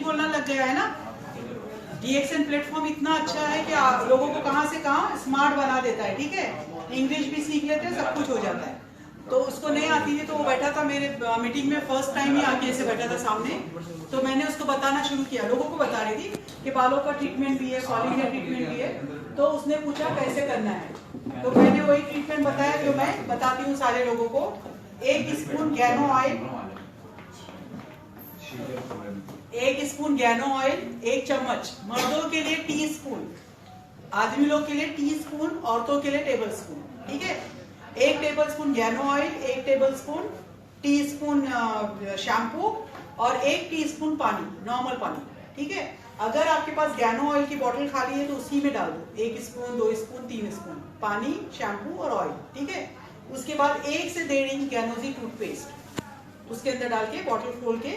बोलना लग गया है ना। DXN प्लेटफॉर्म इतना अच्छा है कि लोगों को कहाँ से कहाँ स्मार्ट बना देता है, ठीक है। इंग्लिश भी सीख लेते हैं, सब कुछ हो जाता है। तो उसको नहीं आती थी तो वो बैठा था मेरे मीटिंग में, फर्स्ट टाइम ही आके ऐसे बैठा था सामने। तो मैंने उसको बताना शुरू किया, लोगों को बता रही थी कि बालों का ट्रीटमेंट भी है, फॉलिंग हेयर ट्रीटमेंट भी है। तो उसने पूछा कैसे करना है, तो मैंने वही ट्रीटमेंट बताया जो मैं बताती हूँ सारे लोगों को। 1 स्पून गैनो ऑयल, 1 स्पून गैनो ऑयल, 1 चम्मच, मर्दों के लिए टी स्पून, आदमी लोग के लिए टी स्पून, औरतों के लिए टेबल स्पून, ठीक है। 1 टेबल स्पून गैनो oil, 1 tablespoon teaspoon shampoo और 1 टीस्पून पानी, नॉर्मल पानी, ठीक है। अगर आपके पास गैनो ऑयल की बोतल खाली है तो उसी में डाल दो 1 स्पून, 2 स्पून, 3 स्पून पानी, शैम्पू और ऑयल, ठीक है। उसके बाद 1 से 1.5 इंच गैनोजी टूथपेस्ट उसके अंदर डाल के, बॉटल खोल के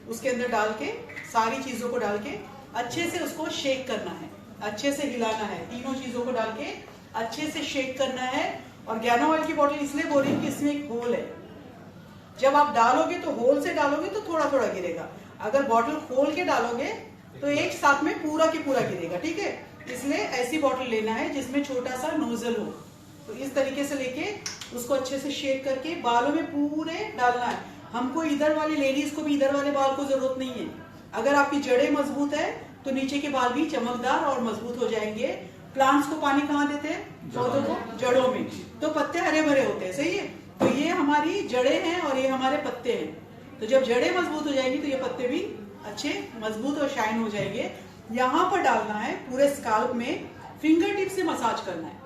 उसके अंदर डाल के, सारी चीजों को डाल के अच्छे से उसको शेक करना है, अच्छे से हिलाना है, तीनों चीजों को डाल के अच्छे से शेक करना है। और गैनो ऑयल की बोतल इसलिए बोल रही हूँ कि इसमें एक होल है, जब आप डालोगे तो होल से डालोगे तो थोड़ा थोड़ा गिरेगा, अगर बॉटल खोल के डालोगे तो एक साथ में पूरा की पूरा गिरेगा, ठीक है। इसलिए ऐसी बॉटल लेना है जिसमें छोटा सा नोजल हो। तो इस तरीके से लेके उसको अच्छे से शेक करके बालों में पूरे डालना है। हमको इधर वाली लेडीज को भी इधर वाले बाल को जरूरत नहीं है। अगर आपकी जड़ें मजबूत है तो नीचे के बाल भी चमकदार और मजबूत हो जाएंगे। प्लांट्स को पानी कहाँ देते हैं? पौधों को जड़ों में, तो पत्ते हरे भरे होते हैं, सही है। तो ये हमारी जड़ें हैं और ये हमारे पत्ते हैं। तो जब जड़ें मजबूत हो जाएंगी तो ये पत्ते भी अच्छे मजबूत और शाइन हो जाएंगे। यहाँ पर डालना है पूरे स्काल्प में, फिंगर टिप से मसाज करना है,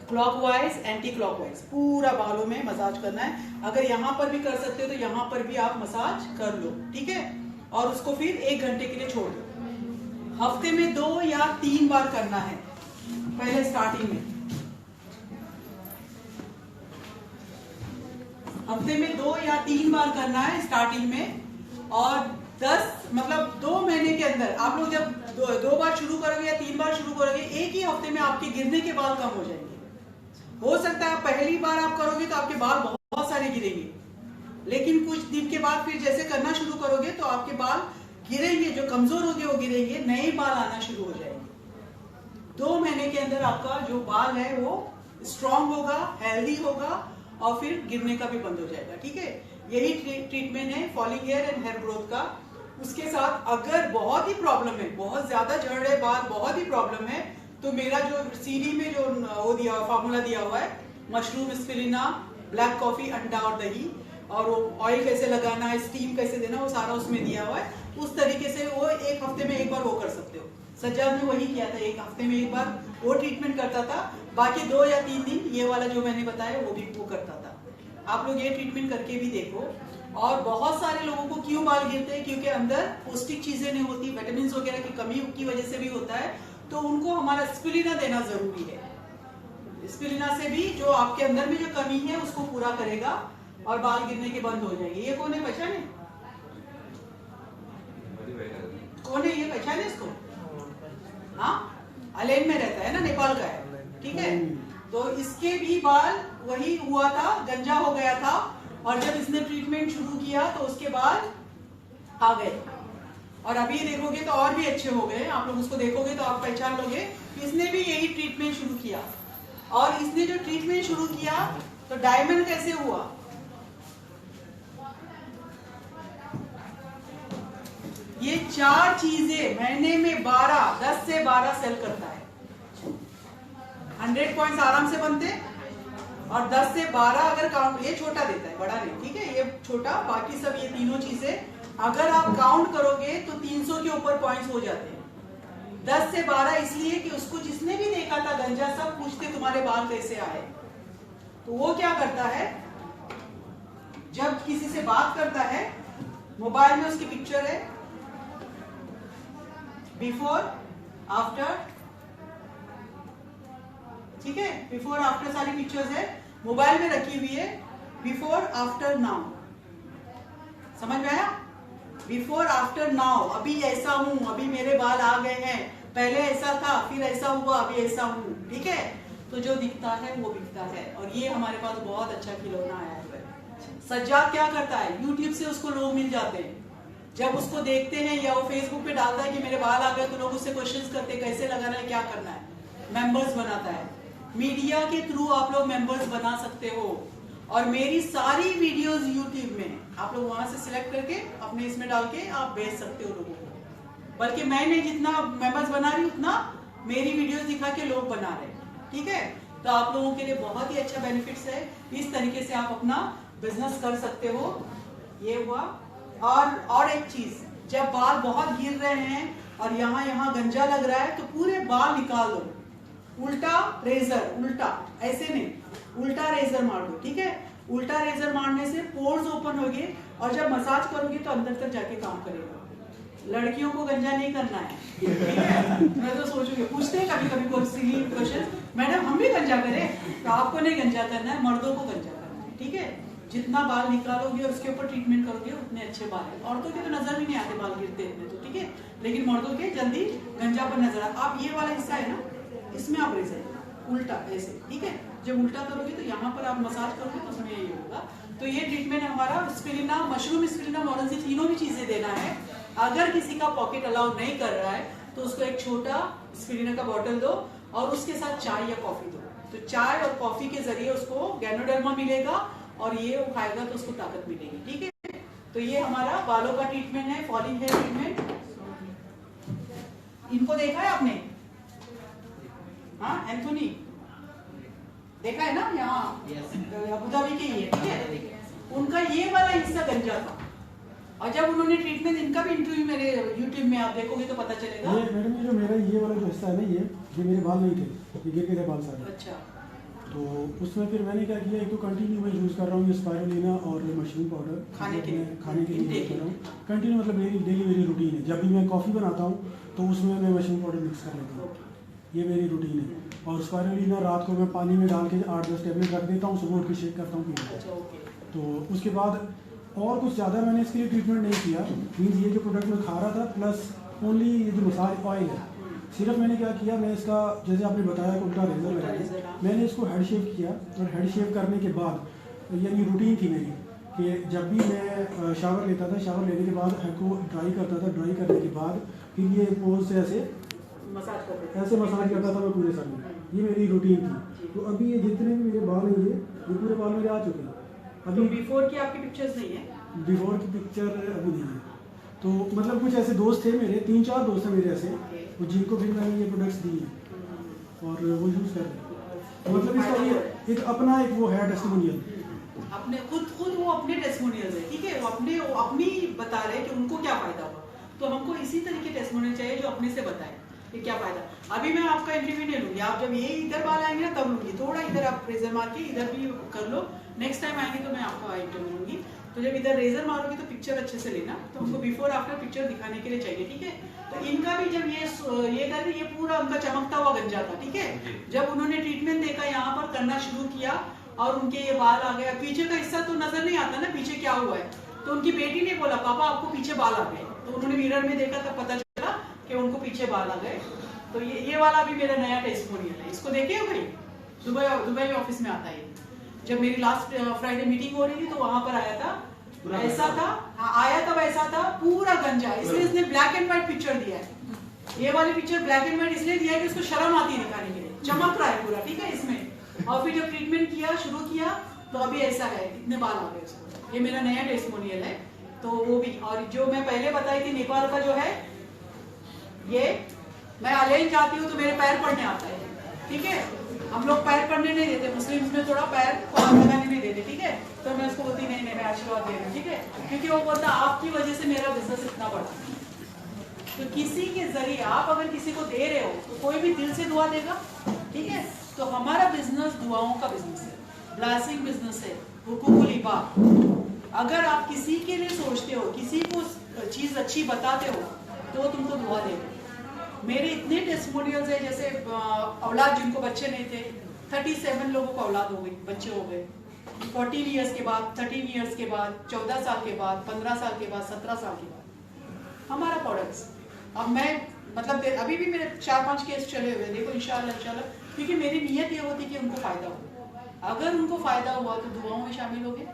क्लॉकवाइज एंटी क्लॉकवाइज पूरा बालों में मसाज करना है। अगर यहाँ पर भी कर सकते हो तो यहाँ पर भी आप मसाज कर लो, ठीक है। और उसको फिर 1 घंटे के लिए छोड़ दो। हफ्ते में 2 या 3 बार करना है पहले स्टार्टिंग में, हफ्ते में 2 या 3 बार करना है स्टार्टिंग में। और 2 महीने के अंदर आप लोग जब 2 बार शुरू करोगे या 3 बार शुरू करोगे, एक ही हफ्ते में आपके गिरने के बाल कम हो जाएंगे। हो सकता है पहली बार आप करोगे तो आपके बाल बहुत सारे गिरेंगे, लेकिन कुछ दिन के बाद फिर जैसे करना शुरू करोगे तो आपके बाल गिरेंगे, जो कमजोर होंगे वो गिरेंगे, नए बाल आना शुरू हो जाएंगे। 2 महीने के अंदर आपका जो बाल है वो स्ट्रांग होगा, हेल्दी होगा और फिर गिरने का भी बंद हो जाएगा, ठीक है। यही ट्रीटमेंट है falling hair and hair growth का। उसके साथ अगर बहुत ही प्रॉब्लम है, बहुत ज्यादा झड़ रहे बाल, बहुत ही प्रॉब्लम है, तो मेरा जो सीडी में जो वो दिया फॉर्मूला दिया हुआ है, मशरूम, स्पिरुलिना, ब्लैक कॉफी, अंडा और दही, और वो ऑयल कैसे लगाना है, स्टीम कैसे देना, वो सारा उसमें दिया हुआ है। उस तरीके से वो 1 हफ्ते में 1 बार वो कर सकते हो। सज्जाद ने वही किया था, 1 हफ्ते में 1 बार वो ट्रीटमेंट करता था, बाकी 2 या 3 दिन ये वाला जो मैंने बताया वो भी वो करता था। आप लोग ये ट्रीटमेंट करके भी देखो। और बहुत सारे लोगों को क्यों बाल गिरते हैं? क्योंकि अंदर पौष्टिक चीजें नहीं होती, विटामिन वगैरह की कमी की वजह से भी होता है। तो उनको हमारा स्पिरुलिना देना जरूरी है। स्पिरुलिना से भी जो आपके अंदर में जो कमी है उसको पूरा करेगा और बाल गिरने के बंद हो जाएंगे। ये कौन है, पहचाने? कौन है ये, पहचाने इसको? हाँ, अलेन में रहता है ना, नेपाल का है, ठीक है। तो इसके भी बाल वही हुआ था, गंजा हो गया था, और जब इसने ट्रीटमेंट शुरू किया तो उसके बाल आ गए। और अभी देखोगे तो और भी अच्छे हो गए। आप लोग उसको देखोगे तो आप पहचान लोगे। इसने भी यही ट्रीटमेंट शुरू किया, और इसने जो ट्रीटमेंट शुरू किया तो डायमंड कैसे हुआ? ये 4 चीजें महीने में 10 से 12 सेल करता है। 100 पॉइंट्स आराम से बनते, और 10 से 12 अगर काउंट, ये छोटा देता है, बड़ा नहीं, ठीक है, ये छोटा, बाकी सब ये तीनों चीजें अगर आप काउंट करोगे तो 300 के ऊपर पॉइंट्स हो जाते हैं। 10 से 12 इसलिए कि उसको जिसने भी देखा था गंजा, सब पूछते तुम्हारे बाल कैसे आए। तो वो क्या करता है, जब किसी से बात करता है, मोबाइल में उसकी पिक्चर है, बिफोर आफ्टर, ठीक है, बिफोर आफ्टर सारी पिक्चर्स है, मोबाइल में रखी हुई है, बिफोर आफ्टर नाउ, समझ में आया? बिफोर आफ्टर नाउ, अभी ऐसा हूं, अभी मेरे बाल आ गए हैं, पहले ऐसा था, फिर ऐसा हुआ, अभी ऐसा हूं, ठीक है। तो जो दिखता है वो बिकता है, और ये हमारे पास बहुत अच्छा खिलौना आया है। सज्जाद क्या करता है, यूट्यूब से उसको लोग मिल जाते हैं, जब उसको देखते हैं या वो फेसबुक पे डालता है कि मेरे बाल आ गए, तो लोग उससे क्वेश्चंस करते हैं कैसे लगाना है, क्या करना है, मेंबर्स बनाता है। मीडिया के थ्रू आप लोग मेंबर्स बना सकते हो, और मेरी सारी वीडियोस यूट्यूब में आप लोग वहां से सिलेक्ट करके अपने इसमें डाल के आप भेज सकते हो लोगों को। बल्कि मैंने जितना मेंबर्स बना रही हूँ उतना मेरी वीडियोस दिखा के लोग बना रहे हैं, ठीक है। तो आप लोगों के लिए बहुत ही अच्छा बेनिफिट्स है, इस तरीके से आप अपना बिजनेस कर सकते हो। ये हुआ। और एक चीज, जब बाल बहुत गिर रहे हैं और यहाँ गंजा लग रहा है तो पूरे बाल निकाल दो, उल्टा रेजर, उल्टा ऐसे नहीं, उल्टा रेजर मार दो, ठीक है। उल्टा रेजर मारने से पोर्स ओपन होंगे और जब मसाज करोगे तो अंदर तक जाके काम करेगा। लड़कियों को गंजा नहीं करना है, ठीक है। मैं तो सोचूंगी, पूछते हैं कभी कभी कोई सिली क्वेश्चन, मैडम हम भी गंजा करें, तो आपको नहीं गंजा करना है, मर्दों को गंजा करना है, ठीक है। जितना बाल निकालोगे और उसके ऊपर ट्रीटमेंट करोगे उतने अच्छे बाल है। औरतों के तो नजर भी नहीं आते बाल गिरते हैं तो, ठीक है, लेकिन मर्दों के जल्दी गंजा पर नजर आता। आप ये वाला हिस्सा है ना, इसमें आप रेजर उल्टा ऐसे, ठीक है, जब उल्टा करोगे तो यहाँ पर आप मसाज करोगे तो उसमें ये होगा। तो ये ट्रीटमेंट हमारा स्पिरुलिना, मशरूम स्पिरुलिना मॉडर्न, से तीनों भी चीजें देना है। अगर किसी का पॉकेट अलाउ नहीं कर रहा है तो उसको एक छोटा स्पिरुलिना का बॉटल दो और उसके साथ चाय या कॉफी दो। तो चाय और कॉफी के जरिए उसको गैनोडर्मा मिलेगा और ये वो खाएगा तो उसको ताकत मिलेगी, ठीक है। तो ये हमारा बालों का ट्रीटमेंट है, फॉलिंग हेयर ट्रीटमेंट। इनको देखा है आपने? हाँ, एंथोनी देखा है ना, यहाँ अबू धाबी के ही है, ठीक है। उनका ये वाला हिस्सा गंजा था और जब उन्होंने ट्रीटमेंट, इनका भी इंटरव्यू मेरे यूट्यूब में आप देखोगे तो पता चलेगा। ये मैडम, ये जो मेरा ये वाला जो हिस्सा है ना, ये मेरे बाल नहीं थे, ये गिर गए थे बाल सारे। अच्छा। तो उसमें फिर मैंने क्या किया, एक तो कंटिन्यू मैं यूज़ कर रहा हूँ ये स्पाइरुलिना और मशरूम पाउडर, खाने के लिए यूज़ कर रहा हूँ कंटिन्यू, मतलब मेरी डेली मेरी रूटीन है। जब भी मैं कॉफ़ी बनाता हूँ तो उसमें मैं मशरूम पाउडर मिक्स कर लेता हूँ, ये मेरी रूटीन है। और स्पाइरुलिना रात को मैं पानी में डाल के 8-10 टेबलेट रख देता हूँ, सुबह उठ के शेक करता हूँ, पीता हूँ। तो उसके बाद और कुछ ज़्यादा मैंने इसके लिए ट्रीटमेंट नहीं किया। मीन्स ये जो प्रोडक्ट मैं खा रहा था प्लस ओनली ये जो मसाज ऑयल है, सिर्फ मैंने क्या किया, मैं इसका जैसे आपने बताया उल्टा रेजर लगाया, मैंने इसको हेड शेव किया। और हेड शेव करने के बाद यानी रूटीन थी मेरी कि जब भी मैं शावर लेता था, शावर लेने के बाद हेड को ड्राई करता था, ड्राई करने के बाद फिर ये पोज से ऐसे मसाज करता था मैं पूरे सर में। ये मेरी रूटीन थी। तो अभी ये जितने भी मेरे बाल हैं ये पूरे बाल मेरे आ चुके हैं। अभी बिफोर की आपकी पिक्चर्स नहीं है? बिफोर की पिक्चर अभी नहीं है। तो मतलब कुछ ऐसे दोस्त थे मेरे, 3-4 दोस्त हैं मेरे ऐसे, तो जिनको फिर मैंने ये प्रोडक्ट्स दिए और वो यूज़ कर रहे हैं। मतलब इसका ये एक अपना एक वो है टेस्टिमोनियल, अपने खुद वो अपने टेस्टिमोनियल है, ठीक है। वो अपनी बता रहे हैं कि उनको क्या फायदा हुआ। तो हमको इसी तरह के टेस्टिमोनियल चाहिए जो अपने से बताए कि क्या फायदा। अभी मैं आपका इंटरव्यू नहीं लूंगी, आप जब ये इधर बाल आएंगे ना तब लूंगी, थोड़ा इधर आप रेजर मार के इधर भी कर लो, नेक्स्ट टाइम आएंगे तो मैं आपका इंटरव्यू लूंगी। तो जब इधर रेजर मारोगे तो पिक्चर अच्छे से लेना, तो हमको बिफोर आफ्टर पिक्चर दिखाने के लिए चाहिए, ठीक है। तो इनका भी जब ये कर ये पूरा उनका चमकता हुआ गंजा था, ठीक है। जब उन्होंने ट्रीटमेंट देखा, यहाँ पर करना शुरू किया और उनके ये बाल आ गया। पीछे का हिस्सा तो नजर नहीं आता ना पीछे क्या हुआ है, तो उनकी बेटी ने बोला पापा आपको पीछे बाल आ गए, तो उन्होंने मिरर में देखा तब पता चला कि उनको पीछे बाल आ गए। तो ये वाला भी मेरा नया टेस्टिमोनियल है, इसको देखे हो भाई, दुबई ऑफिस में आता है। जब मेरी लास्ट फ्राइडे मीटिंग हो रही थी तो वहां पर आया था, ऐसा था, आया तब ऐसा था पूरा गंजा, इसलिए इसने ब्लैक एंड व्हाइट पिक्चर दिया है। ये वाली पिक्चर ब्लैक एंड व्हाइट इसलिए दिया है कि उसको शर्म आती है दिखाने के लिए, चमक रहा है पूरा, ठीक है इसमें। और फिर जब ट्रीटमेंट किया शुरू किया तो अभी ऐसा है, इतने बाल आ गए उसको। ये मेरा नया टेस्टिमोनियल है। तो वो भी, और जो मैं पहले बताई थी नेपाल का जो है, ये मैं अलेन जाती हूँ तो मेरे पैर पड़ने आता है, ठीक है। हम लोग पैर पड़ने नहीं देते, मुस्लिम्स में थोड़ा पैर लगाने नहीं देते, ठीक है। तो मैं उसको बोलती नहीं मैं आशीर्वाद दे रही हूँ, ठीक है, क्योंकि वो बोलता आपकी वजह से मेरा बिजनेस इतना बढ़ा। तो किसी के जरिए आप अगर किसी को दे रहे हो तो कोई भी दिल से दुआ देगा, ठीक है। तो हमारा बिजनेस दुआओं का बिजनेस है, ब्लेसिंग बिजनेस है, हुकूकुल इबाद। अगर आप किसी के लिए सोचते हो, किसी को चीज अच्छी बताते हो तो वो तुमको दुआ देगा। मेरे इतने टेस्टिमोनियल्स है, जैसे औलाद जिनको बच्चे नहीं थे, 37 लोगों को औलाद हो गई, बच्चे हो गए 14 इयर्स के बाद, 13 इयर्स के बाद, 14 साल के बाद, 15 साल के बाद, 17 साल के बाद हमारा प्रोडक्ट्स। अब मैं मतलब अभी भी मेरे 4-5 केस चले हुए, देखो इंशाल्लाह, क्योंकि मेरी नीयत ये होती कि उनको फायदा हो। अगर उनको फायदा हुआ तो दुआओं में शामिल हो गए,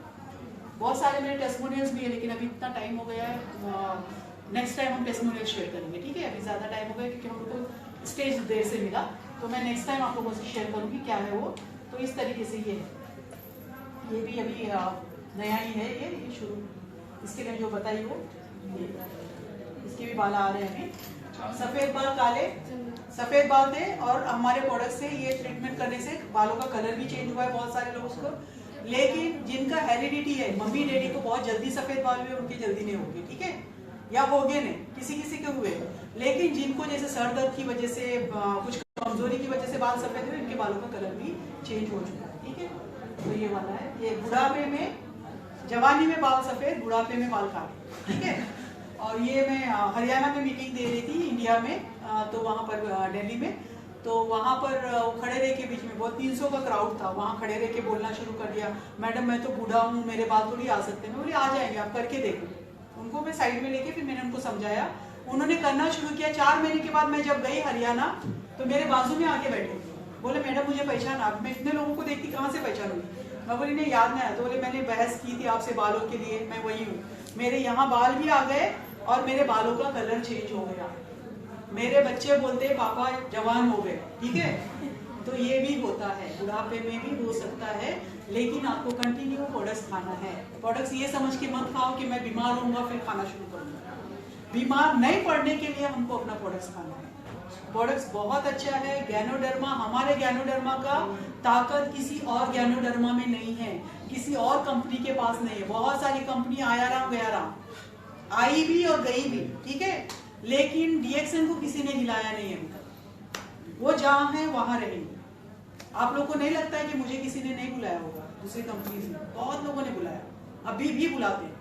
बहुत सारे मेरे टेस्टिमोनियल्स भी है, लेकिन अभी इतना टाइम हो गया है, नेक्स्ट टाइम हम टेस्टिमोनियल शेयर करेंगे, ठीक है। अभी ज़्यादा टाइम हो गया क्योंकि हम लोग को स्टेज देर से मिला, तो मैं नेक्स्ट टाइम आप लोगों से शेयर करूँगी क्या है वो। तो इस तरीके से ये है, ये भी अभी नया ही है, ये शुरू, इसके लिए जो बताई वो, इसके भी बाल आ रहे हैं हमें, सफ़ेद बाल काले, सफ़ेद बाल थे और हमारे प्रोडक्ट से ये ट्रीटमेंट करने से बालों का कलर भी चेंज हुआ है बहुत सारे लोगों को। लेकिन जिनका हेरिडिटी है, मम्मी डैडी को बहुत जल्दी सफ़ेद बाल हुए, उनके जल्दी नहीं होंगे, ठीक है, या हो गए नहीं, किसी किसी के हुए। लेकिन जिनको जैसे सर दर्द की वजह से, कुछ कमजोरी की वजह से बाल सफ़ेद हुए, इनके बालों का कलर भी चेंज हो चुका है, ठीक है। तो ये वाला है, ये बुढ़ापे में, जवानी में बाल सफ़ेद, बुढ़ापे में बाल काले, ठीक है। और ये मैं हरियाणा में मीटिंग दे रही थी इंडिया में, तो वहाँ पर दिल्ली में, तो वहाँ पर खड़े रह के बीच में बहुत 300 का क्राउड था, वहाँ खड़े रह के बोलना शुरू कर दिया, मैडम मैं तो बूढ़ा हूँ, मेरे बाल थोड़ी आ सकते हैं। मैं बोली आ जाएंगे, आप करके देखो। उनको मैं साइड में लेके फिर मैंने उनको समझाया, उन्होंने करना शुरू किया। 4 महीने के बाद मैं जब गई हरियाणा, तो मेरे बाजू में आके बैठे, बोले मैडम मुझे पहचाना, मैं इतने लोगों को देखती कहाँ से पहचानूंगी। मैं बोली नहीं याद नहीं आया, तो बोले मैंने बहस की थी आपसे बालों के लिए, मैं वही हूँ, मेरे यहाँ बाल भी आ गए और मेरे बालों का कलर चेंज हो गया। मेरे बच्चे बोलते पापा जवान हो गए, ठीक है। तो ये भी होता है, बुढ़ापे में भी हो सकता है, लेकिन आपको कंटिन्यू प्रोडक्ट्स खाना है। प्रोडक्ट्स ये समझ के मत खाओ कि मैं बीमार होऊंगा फिर खाना शुरू करूंगा। बीमार नहीं पड़ने के लिए हमको अपना प्रोडक्ट्स खाना है। प्रोडक्ट्स बहुत अच्छा है, गैनोडर्मा, हमारे गैनोडर्मा का ताकत किसी और गैनोडर्मा में नहीं है, किसी और कंपनी के पास नहीं है। बहुत सारी कंपनी आया राम गया राम, आई भी और गई भी, ठीक है, लेकिन डीएक्सएन को किसी ने हिलाया नहीं है, वो जहां है वहां रहेंगे। आप लोगों को नहीं लगता है कि मुझे किसी ने नहीं बुलाया होगा, दूसरी कंपनी से बहुत लोगों ने बुलाया, अभी भी बुलाते हैं,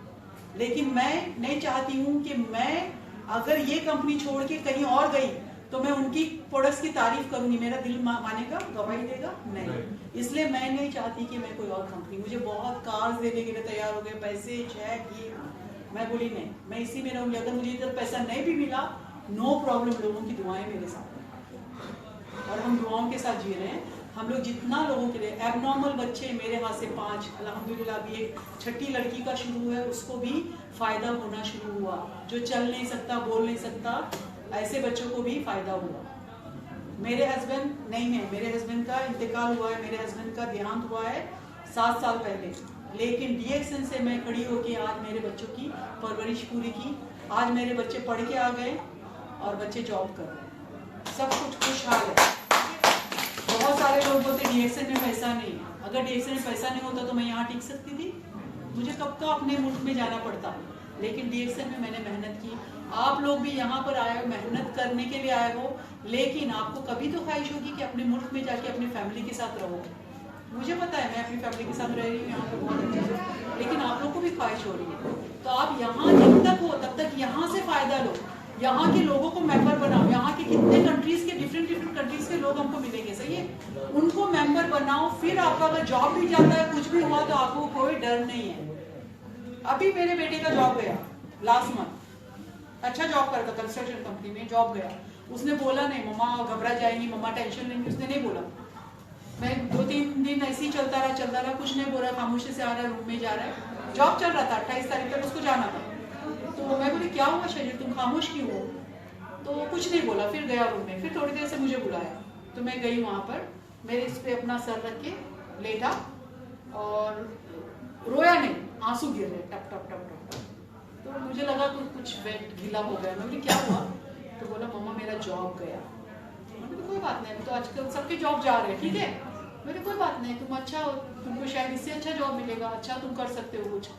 लेकिन मैं नहीं चाहती हूँ कि मैं अगर ये कंपनी छोड़ के कहीं और गई तो मैं उनकी प्रोडक्ट्स की तारीफ करूंगी, मेरा दिल मानेगा, गवाही देगा नहीं। इसलिए मैं नहीं चाहती कि मैं कोई और कंपनी, मुझे बहुत कार्स देने के लिए तैयार हो गए, पैसे चेक ये, मैं बोली नहीं, मैं इसी में रहूंगी। अगर मुझे इधर पैसा नहीं भी मिला, नो प्रॉब्लम, लोगों की दुआएं मेरे साथ, और हम दुआओं के साथ जी रहे हैं। हम लोग जितना लोगों के लिए, एबनॉर्मल बच्चे मेरे हाथ से 5 अल्हम्दुलिल्लाह, अभी एक छठी लड़की का शुरू है, उसको भी फायदा होना शुरू हुआ, जो चल नहीं सकता, बोल नहीं सकता, ऐसे बच्चों को भी फायदा हुआ। मेरे हस्बैंड नहीं है, मेरे हस्बैंड का इंतकाल हुआ है, मेरे हस्बैंड का देहांत हुआ है 7 साल पहले, लेकिन डीएक्सएन से मैं खड़ी होके आज मेरे बच्चों की परवरिश पूरी की। आज मेरे बच्चे पढ़ के आ गए और बच्चे जॉब कर रहे हैं, सब कुछ खुशहाल है। बहुत सारे लोग बोलते डीएक्सएन में पैसा नहीं है, अगर डीएक्सएन में पैसा नहीं होता तो मैं यहाँ टिक सकती थी, मुझे कब का अपने मुल्क में जाना पड़ता, लेकिन डीएक्सएन में मैंने मेहनत की। आप लोग भी यहाँ पर आए हो, मेहनत करने के लिए आए हो, लेकिन आपको कभी तो ख्वाहिश होगी कि अपने मुल्क में जाके अपनी फैमिली के साथ रहो। मुझे पता है मैं अपनी फैमिली के साथ रह रही हूँ यहाँ पर बहुत अच्छे से, लेकिन आप लोग को भी ख्वाहिश हो रही है, तो आप यहाँ जब तक हो तब तक यहाँ से फायदा लो, यहाँ के लोगों को मेंबर बनाओ। यहाँ के कितने कंट्रीज के डिफरेंट कंट्रीज के लोग हमको मिलेंगे, सही है, उनको मेंबर बनाओ। फिर आपका अगर जॉब भी जाता है, कुछ भी हुआ, तो आपको कोई डर नहीं है। अभी मेरे बेटे का जॉब गया लास्ट मंथ, अच्छा जॉब करता, कंस्ट्रक्शन कंपनी में जॉब गया, उसने बोला नहीं मम्मा घबरा जाएंगी, मम्मा टेंशन लेंगी, उसने नहीं बोला। मैं 2-3 दिन ऐसे ही चलता रहा, कुछ नहीं बोला, खामोशी से आ रहा है, रूम में जा रहा है, जॉब चल रहा था, 28 तारीख तक उसको जाना था। तो मैं बोली क्या हुआ शरीर, तुम खामोश क्यों हो, तो कुछ नहीं बोला, फिर गया रूम में। फिर थोड़ी देर से मुझे बुलाया, तो मैं गई वहाँ पर, मेरे इस पे अपना सर रख के लेटा और रोया नहीं, आंसू गिर रहे टप टप टप टप टप। तो मुझे लगा कुछ वेट गीला हो गया। मैं बोली क्या हुआ, तो बोला मम्मा मेरा जॉब गया। मैंने कोई बात नहीं, तो आजकल सबके जॉब जा रहे हैं, ठीक है, मेरे कोई बात नहीं, तुम अच्छा हो, तुमको शायद इससे अच्छा जॉब मिलेगा, अच्छा तुम कर सकते हो कुछ,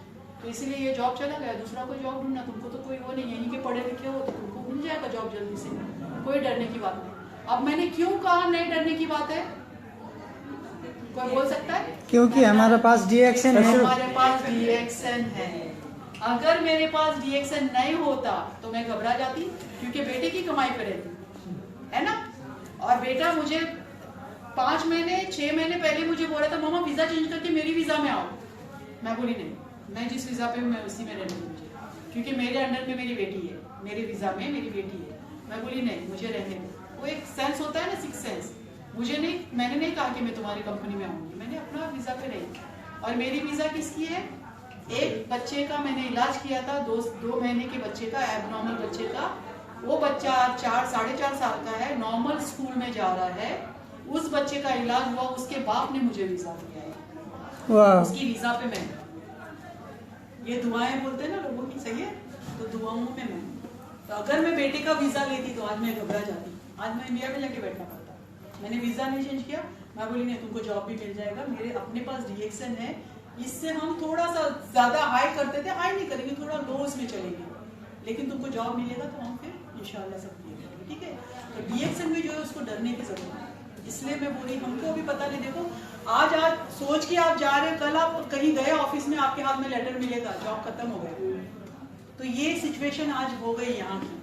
तो इसीलिए ये जॉब चला गया, दूसरा कोई जॉब ढूंढना, तुमको तो कोई वो नहीं, यहीं के पढ़े लिखे हो तो तुमको मिल जाएगा जॉब जल्दी से, कोई डरने की बात नहीं। अब मैंने क्यों कहा नहीं डरने की बात है, कोई बोल सकता है? क्योंकि हमारे पास डीएक्सएन है। हमारे पास डीएक्सएन है, अगर मेरे पास डीएक्सएन नहीं होता तो मैं घबरा जाती, क्योंकि बेटे की कमाई पे रहती है ना, और बेटा मुझे 5 महीने 6 महीने पहले मुझे बोल रहा था मम्मा वीजा चेंज करके मेरी वीजा में आओ। मैं बोली नहीं, मैं जिस वीजा पे हूँ मैं उसी में रहने दूंगी, क्योंकि मेरे अंडर में मेरी बेटी है, मेरे वीजा में मेरी बेटी है। मैं बोली नहीं, मुझे रहने दो। वो एक सेंस होता है ना, 6 सेंस, मुझे नहीं, मैंने नहीं कहा कि मैं तुम्हारी कंपनी में आऊंगी, मैंने अपना वीजा पे रही। और मेरी वीजा किसकी है, एक बच्चे का मैंने इलाज किया था, 2 महीने के बच्चे का, एबनॉर्मल बच्चे का। वो बच्चा 4-4.5 साल का है, नॉर्मल स्कूल में जा रहा है। उस बच्चे का इलाज हुआ, उसके बाप ने मुझे वीजा दिया है। वाह। उसकी वीजा पे मैं, ये दुआएं बोलते हैं ना लोगों की, सही है, तो दुआओं में मैं। तो अगर मैं बेटे का वीजा लेती तो आज मैं घबरा जाती, आज मैं इंडिया में जाके बैठना पड़ता। मैंने वीजा नहीं चेंज किया, मैं बोली नहीं तुमको जॉब भी मिल जाएगा, मेरे अपने पास डीएक्सएन है। इससे हम थोड़ा सा ज्यादा हाई करते थे, हाई नहीं करेंगे, थोड़ा लो में चलेंगे, लेकिन तुमको जॉब मिलेगा तो हम फिर इंशाल्लाह सब किए करेंगे, ठीक है। तो डीएक्सएन में जो है उसको डरने की जरूरत है, इसलिए मैं बोली हमको भी पता नहीं। देखो आज सोच के आप जा रहे, कल आप कहीं गए ऑफिस में, आपके हाथ में लेटर मिलेगा, जॉब खत्म हो गया। तो ये सिचुएशन आज हो गई यहाँ की।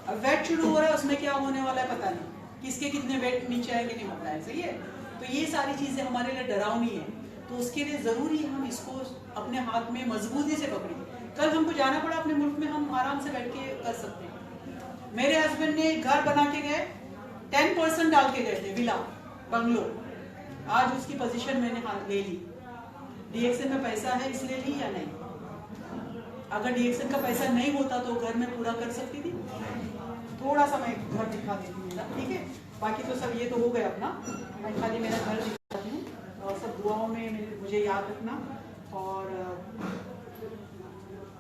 अब वेट शुरू हो रहा है, उसमें क्या होने वाला है पता नहीं, किसके कितने वेट नीचे आएंगे नहीं पता है, सही है। तो ये सारी चीजें हमारे लिए डरावनी है, तो उसके लिए जरूरी है हम इसको अपने हाथ में मजबूती से पकड़ें। कल हमको जाना पड़ा अपने मुल्क में, हम आराम से बैठ के कर सकते हैं। मेरे हस्बैंड ने घर बना के गए, 10% डाल के गए थे, विला बंगलो। आज उसकी पोजीशन मैंने हाथ ले ली। डीएक्सएन में पैसा है इसलिए ली या नहीं? अगर डीएक्सएन का पैसा नहीं होता तो घर में पूरा कर सकती थी। थोड़ा सा मैं घर दिखा देती हूँ, ठीक है। बाकी तो सब ये तो हो गया अपना, मैं खाली मेरा घर दिखाती हूँ। और सब दुआओं में मुझे याद रखना, और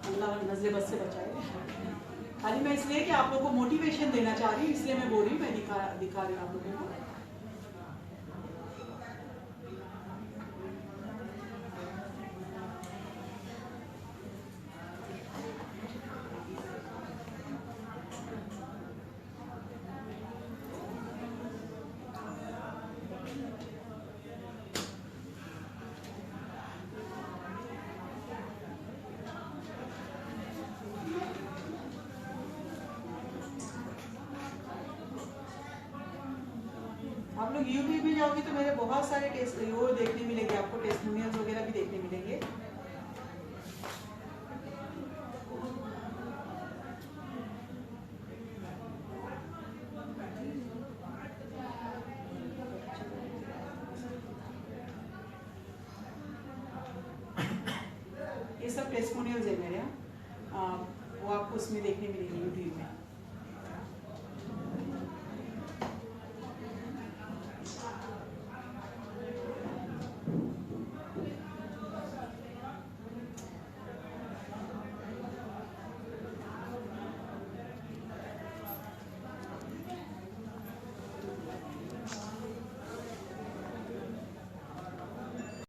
अल्लाह नज़र बस से बचाए। खाली मैं इसलिए कि आप लोगों को मोटिवेशन देना चाह रही हूँ, इसलिए मैं बोल रही हूँ, मैं दिखा रही हूँ आप लोगों को। आप लोग यूट्यूब में जाओगे तो मेरे बहुत सारे टेस्ट वो देखने मिलेंगे आपको, टेस्टिमोनियल्स वगैरह भी देखने मिलेंगे। ये सब टेस्टिमोनियल्स है मेरे, वो आपको उसमें देखने मिलेंगे यूट्यूब में।